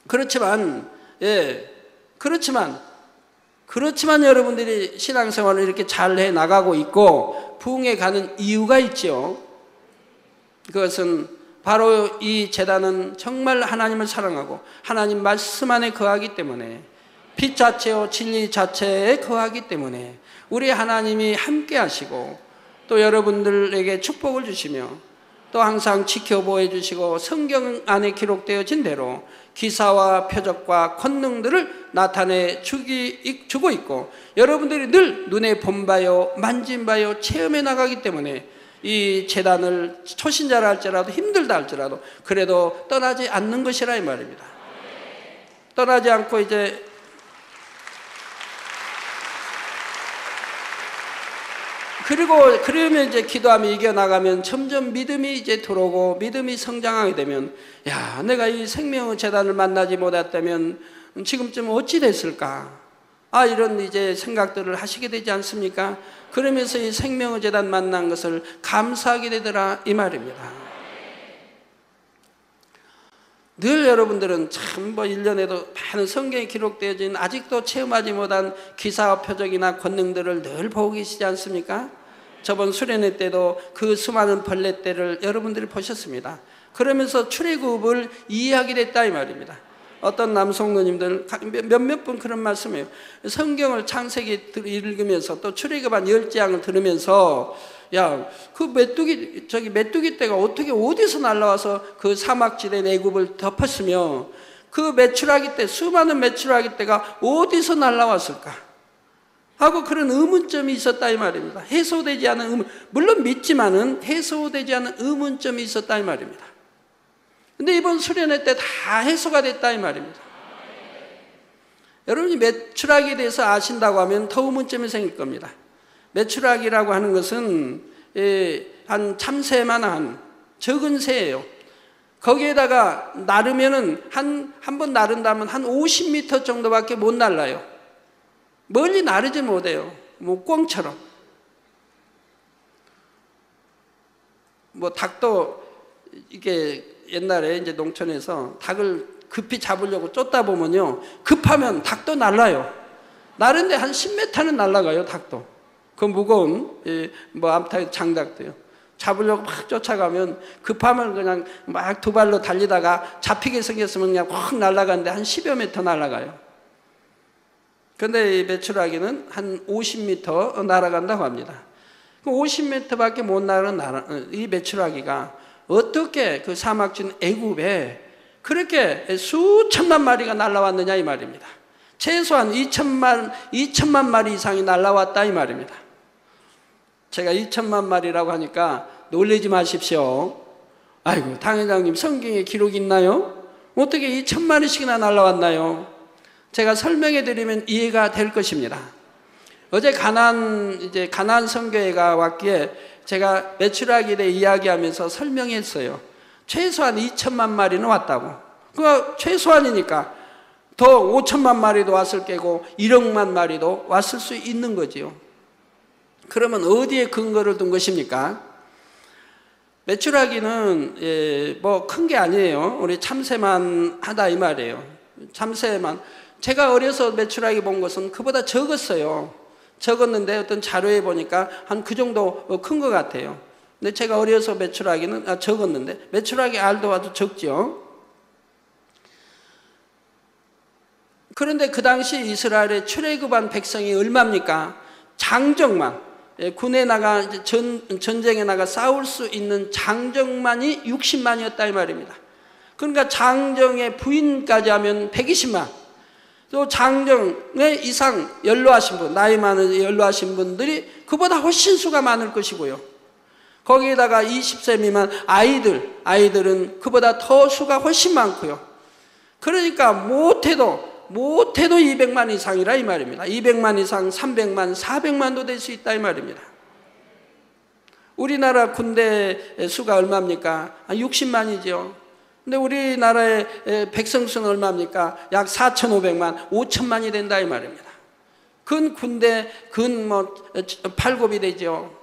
그렇지만 여러분들이 신앙생활을 이렇게 잘 해나가고 있고 부흥에 가는 이유가 있죠. 그것은 바로 이 제단은 정말 하나님을 사랑하고 하나님 말씀 안에 거하기 때문에 빛 자체요 진리 자체에 거하기 때문에 우리 하나님이 함께 하시고 또 여러분들에게 축복을 주시며 또 항상 지켜보호 주시고 성경 안에 기록되어진 대로 기사와 표적과 권능들을 나타내 주고 있고 여러분들이 늘 눈에 본 바요 만진 바요 체험해 나가기 때문에 이 재단을 초신자라 할지라도 힘들다 할지라도 그래도 떠나지 않는 것이라 이 말입니다. 떠나지 않고 이제 그러면 이제 기도하며 이겨나가면 점점 믿음이 이제 들어오고 믿음이 성장하게 되면 야 내가 이 생명의 재단을 만나지 못했다면 지금쯤 어찌 됐을까 이런 이제 생각들을 하시게 되지 않습니까? 그러면서 이 생명의 재단 만난 것을 감사하게 되더라 이 말입니다. 늘 여러분들은 참 1년에도 많은 성경에 기록되어진 아직도 체험하지 못한 기사와 표적이나 권능들을 늘 보고 계시지 않습니까? 저번 수련회 때도 그 수많은 벌레떼를 여러분들이 보셨습니다. 그러면서 출애굽을 이해하게 됐다 이 말입니다. 어떤 남성노님들 몇몇 분 그런 말씀이에요. 성경을 창세기 읽으면서 또 출애굽한 10장을 들으면서 야, 그 메뚜기 떼가 어디서 날라와서 그 사막지대 애굽을 덮었으며 그 메추라기 떼, 수많은 메추라기 떼가 어디서 날라왔을까 하고 그런 의문점이 있었다 이 말입니다. 해소되지 않은 의문, 물론 믿지만은 해소되지 않은 의문점이 있었다 이 말입니다. 근데 이번 수련회 때 다 해소가 됐다 이 말입니다. 여러분이 메추라기에 대해서 아신다고 하면 더 의문점이 생길 겁니다. 메추라기라고 하는 것은 한 참새만한 적은 새예요. 거기에다가 나르면은 한 번 나른다면 한 50m 정도밖에 못 날라요. 멀리 나르지 못해요. 뭐 꿩처럼. 뭐 닭도 이게 옛날에 이제 농촌에서 닭을 급히 잡으려고 쫓다 보면요, 급하면 닭도 날라요. 나른데 한 10m는 날아가요, 닭도. 그 무거운 뭐 암탉 장닭도요. 잡으려고 막 쫓아가면 급하면 그냥 막 두 발로 달리다가 잡히게 생겼으면 그냥 확 날아가는데 한 10여 미터 날아가요. 근데 이 메추라기는 한 50m 날아간다고 합니다. 50m밖에 못 나가는 이 메추라기가 어떻게 그 사막진 애굽에 그렇게 수천만 마리가 날아왔느냐 이 말입니다. 최소한 2천만 마리 이상이 날아왔다 이 말입니다. 제가 2천만 마리라고 하니까 놀라지 마십시오. 아이고, 당회장님 성경에 기록이 있나요? 어떻게 2천 마리씩이나 날아왔나요? 제가 설명해 드리면 이해가 될 것입니다. 어제 가나안 선교회가 왔기에 제가 메추라기에 대해 이야기하면서 설명했어요. 최소한 2천만 마리는 왔다고. 그거 최소한이니까 더 5천만 마리도 왔을 거고 1억만 마리도 왔을 수 있는 거지요. 그러면 어디에 근거를 둔 것입니까? 메추라기는 뭐 큰 게 아니에요. 우리 참새만 하다 이 말이에요. 참새만. 제가 어려서 메추라기 본 것은 그보다 적었어요. 적었는데 어떤 자료에 보니까 한 그 정도 큰 것 같아요. 근데 제가 어려서 메추라기는 적었는데 메추라기 알도 아주 적죠. 그런데 그 당시 이스라엘의 출애굽한 백성이 얼마입니까? 장정만, 군에 나가 전쟁에 나가 싸울 수 있는 장정만이 60만이었다 이 말입니다. 그러니까 장정의 부인까지 하면 120만. 또 장정의 이상 연로하신 분, 나이 많은 연로하신 분들이 그보다 훨씬 수가 많을 것이고요. 거기에다가 20세 미만 아이들은 그보다 더 수가 훨씬 많고요. 그러니까 못해도 200만 이상이라 이 말입니다. 200만 이상, 300만, 400만도 될 수 있다 이 말입니다. 우리나라 군대 수가 얼마입니까? 60만이죠. 근데 우리나라의 백성 수는 얼마입니까? 약 4,500만, 5천만이 된다 이 말입니다. 근 군대, 뭐 8곱이 되죠.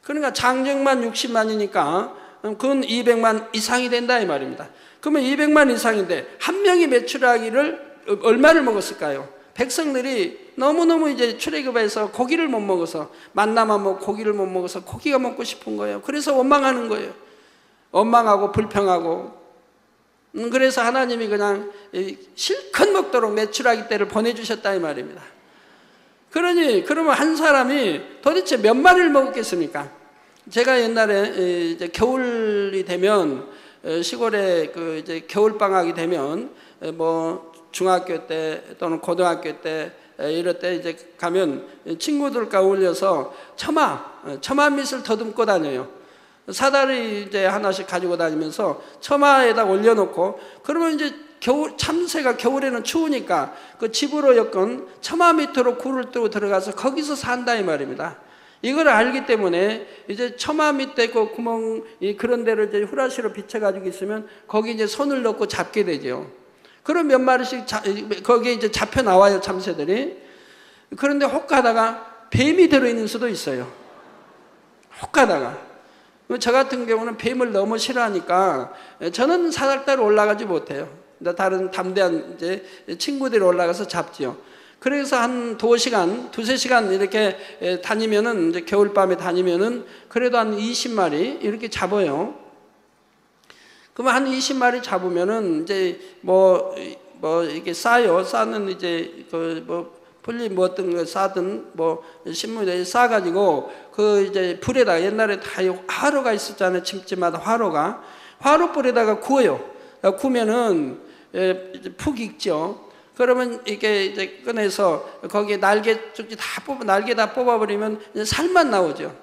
그러니까 장정만 60만이니까 근 200만 이상이 된다 이 말입니다. 그러면 200만 이상인데 한 명이 메추라기를 얼마를 먹었을까요? 백성들이 너무너무 이제 출애굽해서 고기를 못 먹어서 만나만 먹고 고기를 못 먹어서 고기가 먹고 싶은 거예요. 그래서 원망하는 거예요. 원망하고 불평하고. 그래서 하나님이 그냥 실컷 먹도록 메추라기 떼를 보내주셨다 이 말입니다. 그러면 한 사람이 도대체 몇 마리를 먹었겠습니까? 제가 옛날에 이제 겨울이 되면 시골에 그 이제 겨울 방학이 되면 뭐 중학교 때 또는 고등학교 때 이럴 때 이제 가면 친구들과 어울려서 처마 밑을 더듬고 다녀요. 사다리 이제 하나씩 가지고 다니면서 처마에다 올려놓고 그러면 이제 참새가 겨울에는 추우니까 그 집으로 엮은 처마 밑으로 굴을 뜨고 들어가서 거기서 산다 이 말입니다. 이걸 알기 때문에 이제 처마 밑에 그 구멍 그런 데를 이제 후라시로 비춰가지고 있으면 거기 이제 손을 넣고 잡게 되죠. 그럼 몇 마리씩 거기에 이제 잡혀 나와요 참새들이. 그런데 혹 가다가 뱀이 들어있는 수도 있어요. 혹 가다가. 저 같은 경우는 뱀을 너무 싫어하니까 저는 사닥다리 올라가지 못해요. 다른 담대한 이제 친구들이 올라가서 잡지요. 그래서 한 2시간, 2~3시간 이렇게 다니면은, 이제 겨울밤에 다니면은 그래도 한 20마리 이렇게 잡아요. 그러면 한 20마리 잡으면은 이제 뭐 이게 싸요. 싸는 이제 풀리 뭐 어떤 거 싸든 뭐 신문에 싸가지고 그 이제 불에다가 옛날에 다 화로가 있었잖아요. 집집마다 화로불에다가 구워요. 구우면은 푹 익죠. 그러면 이게 이제 꺼내서 거기에 날개 다 뽑아버리면 살만 나오죠.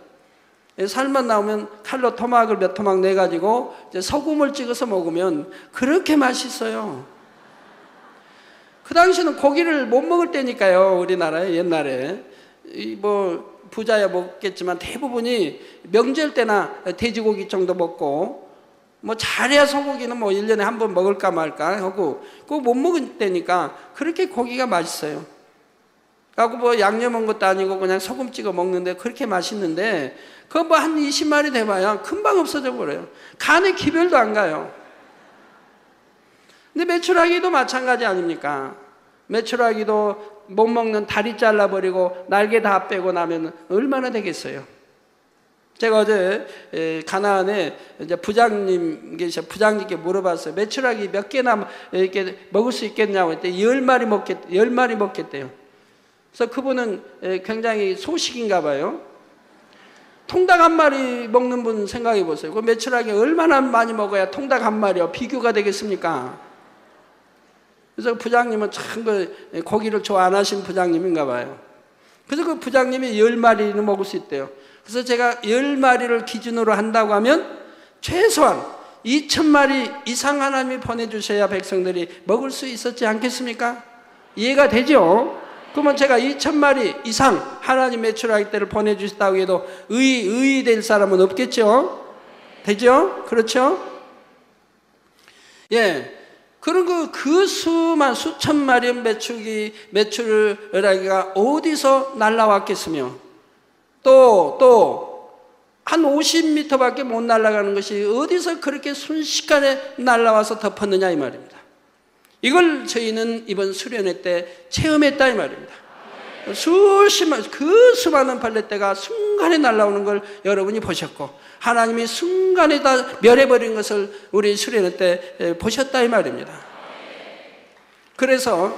살만 나오면 칼로 토막을 몇 토막 내가지고 이제 소금을 찍어서 먹으면 그렇게 맛있어요. 그 당시에는 고기를 못 먹을 때니까요. 우리나라에 옛날에 뭐 부자야 먹겠지만 대부분이 명절 때나 돼지고기 정도 먹고, 뭐 잘해야 소고기는 뭐 1년에 한 번 먹을까 말까 하고, 그거 못 먹을 때니까 그렇게 고기가 맛있어요. 하고 뭐 양념한 것도 아니고 그냥 소금 찍어 먹는데 그렇게 맛있는데, 그거 뭐 한 20마리 돼봐야 금방 없어져 버려요. 간에 기별도 안 가요. 근데 메추라기도 마찬가지 아닙니까? 메추라기도 못 먹는 다리 잘라버리고 날개 다 빼고 나면 얼마나 되겠어요? 제가 어제 가나안에 이제 부장님께 물어봤어요. 메추라기 몇 개나 이렇게 먹을 수 있겠냐고 했더니 10마리 먹겠대요. 그래서 그분은 굉장히 소식인가 봐요. 통닭 한 마리 먹는 분 생각해 보세요. 그 메추라기 얼마나 많이 먹어야 통닭 한 마리요 비교가 되겠습니까? 그래서 부장님은 참 고기를 좋아 안 하신 부장님인가 봐요. 그래서 그 부장님이 10마리는 먹을 수 있대요. 그래서 제가 10마리를 기준으로 한다고 하면 최소한 2,000마리 이상 하나님이 보내주셔야 백성들이 먹을 수 있었지 않겠습니까? 이해가 되죠? 그러면 제가 2,000마리 이상 하나님 메추라기 떼를 보내주셨다고 해도 의의될 사람은 없겠죠? 되죠? 그렇죠? 예. 그런 그 수천 마리의 메추라기가 어디서 날라왔겠으며, 또 한 50m밖에 못 날아가는 것이 어디서 그렇게 순식간에 날아와서 덮었느냐 이 말입니다. 이걸 저희는 이번 수련회 때 체험했다 이 말입니다. 그 수많은 벌레떼가 순간에 날아오는 걸 여러분이 보셨고, 하나님이 순간에 다 멸해버린 것을 우리 수련회 때 보셨다 이 말입니다. 그래서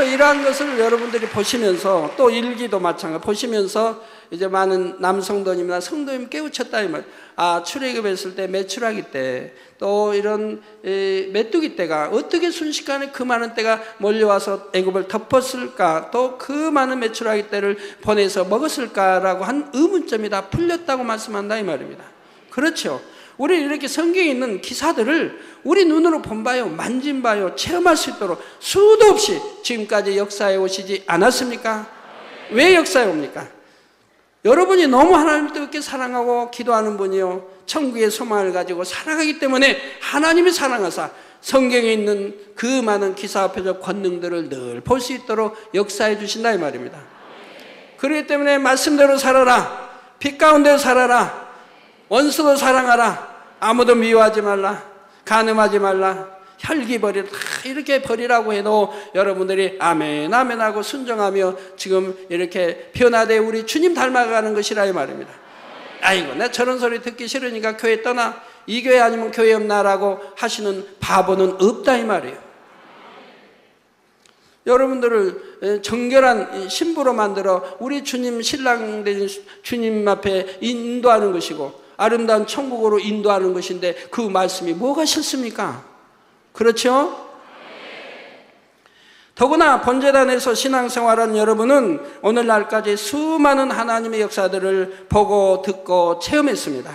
이러한 것을 여러분들이 보시면서, 또 일기도 마찬가지 보시면서 이제 많은 남성도님이나 성도님 깨우쳤다 이 말. 아, 출애굽했을 때 메추라기 때, 또 이런 메뚜기 떼가 어떻게 순식간에 그 많은 떼가 몰려와서 애굽을 덮었을까, 또 그 많은 메추라기 떼를 보내서 먹었을까라고 한 의문점이 다 풀렸다고 말씀한다 이 말입니다. 그렇죠. 우리 이렇게 성경에 있는 기사들을 우리 눈으로 본 바요, 만진 바요, 체험할 수 있도록 수도 없이 지금까지 역사해 오시지 않았습니까? 왜 역사해 옵니까? 여러분이 너무 하나님을 뜨겁게 사랑하고 기도하는 분이요, 천국의 소망을 가지고 살아가기 때문에 하나님이 사랑하사 성경에 있는 그 많은 기사표적 권능들을 늘 볼 수 있도록 역사해 주신다 이 말입니다. 그렇기 때문에 말씀대로 살아라, 빛 가운데 살아라, 원수도 사랑하라, 아무도 미워하지 말라, 간음하지 말라, 혈기 버리라, 이렇게 버리라고 해도 여러분들이 아멘 아멘 하고 순종하며 지금 이렇게 변화되 우리 주님 닮아가는 것이라 이 말입니다. 아이고, 나 저런 소리 듣기 싫으니까 교회 떠나, 이 교회 아니면 교회 없나라고 하시는 바보는 없다 이 말이에요. 여러분들을 정결한 신부로 만들어 우리 주님 신랑 된 주님 앞에 인도하는 것이고 아름다운 천국으로 인도하는 것인데, 그 말씀이 뭐가 싫습니까? 그렇죠? 더구나 본제단에서 신앙생활한 여러분은 오늘날까지 수많은 하나님의 역사들을 보고 듣고 체험했습니다.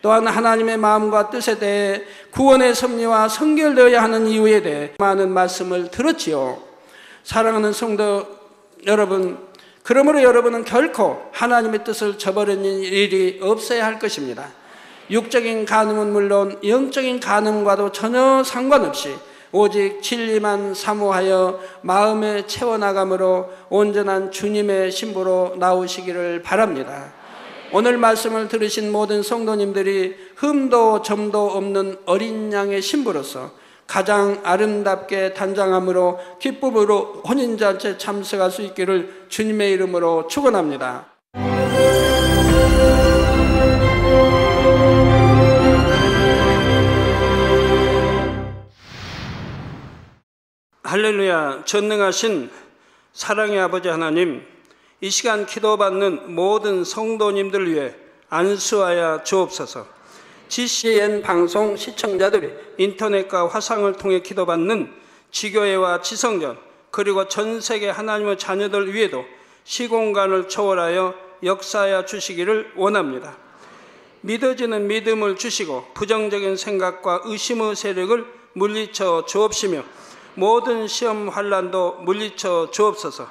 또한 하나님의 마음과 뜻에 대해, 구원의 섭리와 성결되어야 하는 이유에 대해 많은 말씀을 들었지요. 사랑하는 성도 여러분, 그러므로 여러분은 결코 하나님의 뜻을 저버리는 일이 없어야 할 것입니다. 육적인 간음은 물론 영적인 간음과도 전혀 상관없이 오직 진리만 사모하여 마음에 채워나감으로 온전한 주님의 신부로 나오시기를 바랍니다. 오늘 말씀을 들으신 모든 성도님들이 흠도 점도 없는 어린 양의 신부로서 가장 아름답게 단장함으로 기쁨으로 혼인잔치에 참석할 수 있기를 주님의 이름으로 축원합니다. 할렐루야. 전능하신 사랑의 아버지 하나님, 이 시간 기도받는 모든 성도님들을 위해 안수하여 주옵소서. GCN 방송 시청자들이 인터넷과 화상을 통해 기도받는 지교회와 지성전, 그리고 전 세계 하나님의 자녀들 위에도 시공간을 초월하여 역사하여 주시기를 원합니다. 믿어지는 믿음을 주시고 부정적인 생각과 의심의 세력을 물리쳐 주옵시며 모든 시험 환난도 물리쳐 주옵소서.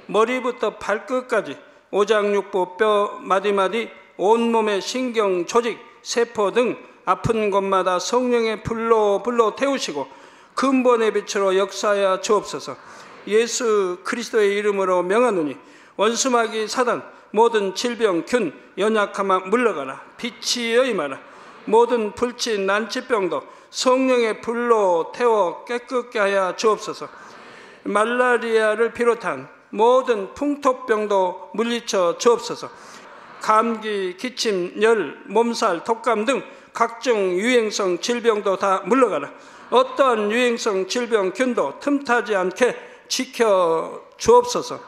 머리부터 발끝까지 오장육부 뼈 마디마디 온몸의 신경 조직 세포 등 아픈 곳마다 성령의 불로 태우시고 근본의 빛으로 역사하여 주옵소서. 예수 그리스도의 이름으로 명하노니 원수마귀 사단 모든 질병 균 연약함아 물러가라. 빛이 여임하라. 모든 불치 난치병도 성령의 불로 태워 깨끗게 하여 주옵소서. 말라리아를 비롯한 모든 풍토병도 물리쳐 주옵소서. 감기, 기침, 열, 몸살, 독감 등 각종 유행성 질병도 다 물러가라. 어떠한 유행성 질병 균도 틈타지 않게 지켜 주옵소서.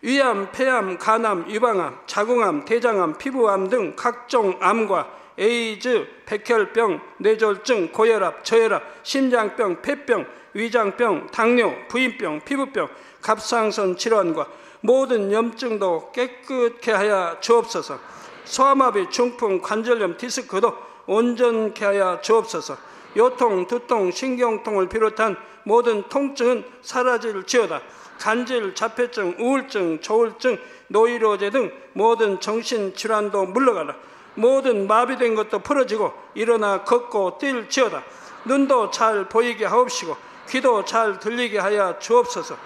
위암, 폐암, 간암, 유방암, 자궁암, 대장암, 피부암 등 각종 암과 에이즈, 백혈병, 뇌졸중, 고혈압, 저혈압, 심장병, 폐병, 위장병, 당뇨, 부인병, 피부병, 갑상선 질환과 모든 염증도 깨끗게 하여 주옵소서. 소아마비, 중풍, 관절염, 디스크도 온전케 하여 주옵소서. 요통, 두통, 신경통을 비롯한 모든 통증은 사라질지어다. 간질, 자폐증, 우울증, 조울증, 노이로제 등 모든 정신질환도 물러가라. 모든 마비된 것도 풀어지고 일어나 걷고 뛸지어다. 눈도 잘 보이게 하옵시고 귀도 잘 들리게 하여 주옵소서.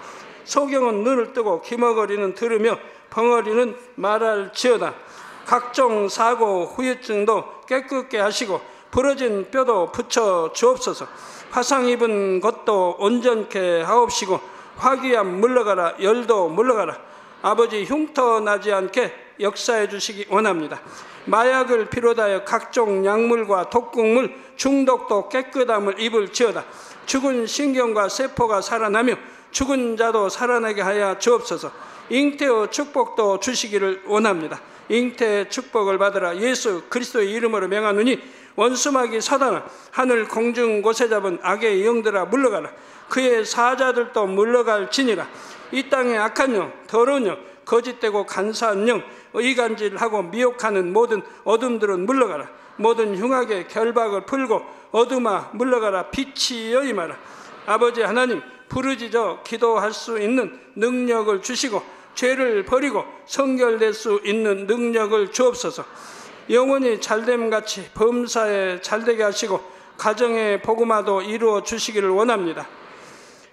소경은 눈을 뜨고 기머거리는 들으며 벙어리는 말할지어다. 각종 사고 후유증도 깨끗게 하시고 부러진 뼈도 붙여 주옵소서. 화상 입은 것도 온전케 하옵시고 화기암 물러가라. 열도 물러가라. 아버지 흉터 나지 않게 역사해 주시기 원합니다. 마약을 비롯하여 각종 약물과 독극물 중독도 깨끗함을 입을지어다. 죽은 신경과 세포가 살아나며 죽은 자도 살아나게 하여 주옵소서. 잉태의 축복도 주시기를 원합니다. 잉태의 축복을 받으라. 예수 그리스도의 이름으로 명하노니 원수마귀 사단아 하늘 공중 곳에 잡은 악의 영들아 물러가라. 그의 사자들도 물러갈지니라. 이 땅의 악한 영, 더러운 영, 거짓되고 간사한 영, 의간질하고 미혹하는 모든 어둠들은 물러가라. 모든 흉악의 결박을 풀고 어둠아 물러가라. 빛이 여임하라. 아버지 하나님, 부르짖어 기도할 수 있는 능력을 주시고 죄를 버리고 성결될 수 있는 능력을 주옵소서. 영원히 잘됨같이 범사에 잘되게 하시고 가정의 복음화도 이루어 주시기를 원합니다.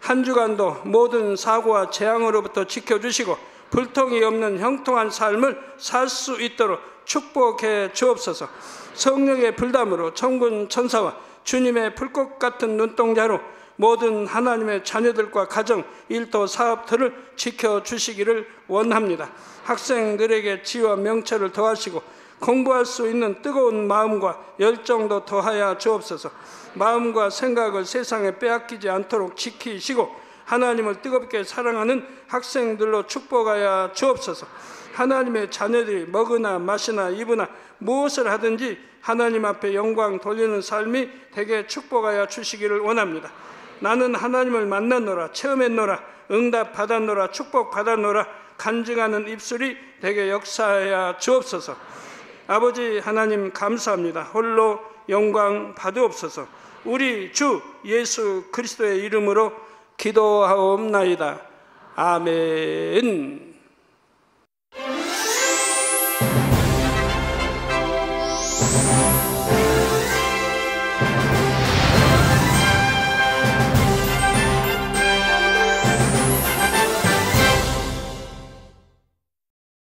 한 주간도 모든 사고와 재앙으로부터 지켜주시고 불통이 없는 형통한 삶을 살 수 있도록 축복해 주옵소서. 성령의 불담으로 천군 천사와 주님의 불꽃 같은 눈동자로 모든 하나님의 자녀들과 가정, 일도, 사업들을 지켜주시기를 원합니다. 학생들에게 지혜와 명철을 더하시고 공부할 수 있는 뜨거운 마음과 열정도 더하여 주옵소서. 마음과 생각을 세상에 빼앗기지 않도록 지키시고 하나님을 뜨겁게 사랑하는 학생들로 축복하여 주옵소서. 하나님의 자녀들이 먹으나 마시나 입으나 무엇을 하든지 하나님 앞에 영광 돌리는 삶이 되게 축복하여 주시기를 원합니다. 나는 하나님을 만났노라, 체험했노라, 응답 받았노라, 축복 받았노라 간증하는 입술이 되게 역사하여 주옵소서. 아버지 하나님 감사합니다. 홀로 영광 받으옵소서. 우리 주 예수 그리스도의 이름으로 기도하옵나이다. 아멘.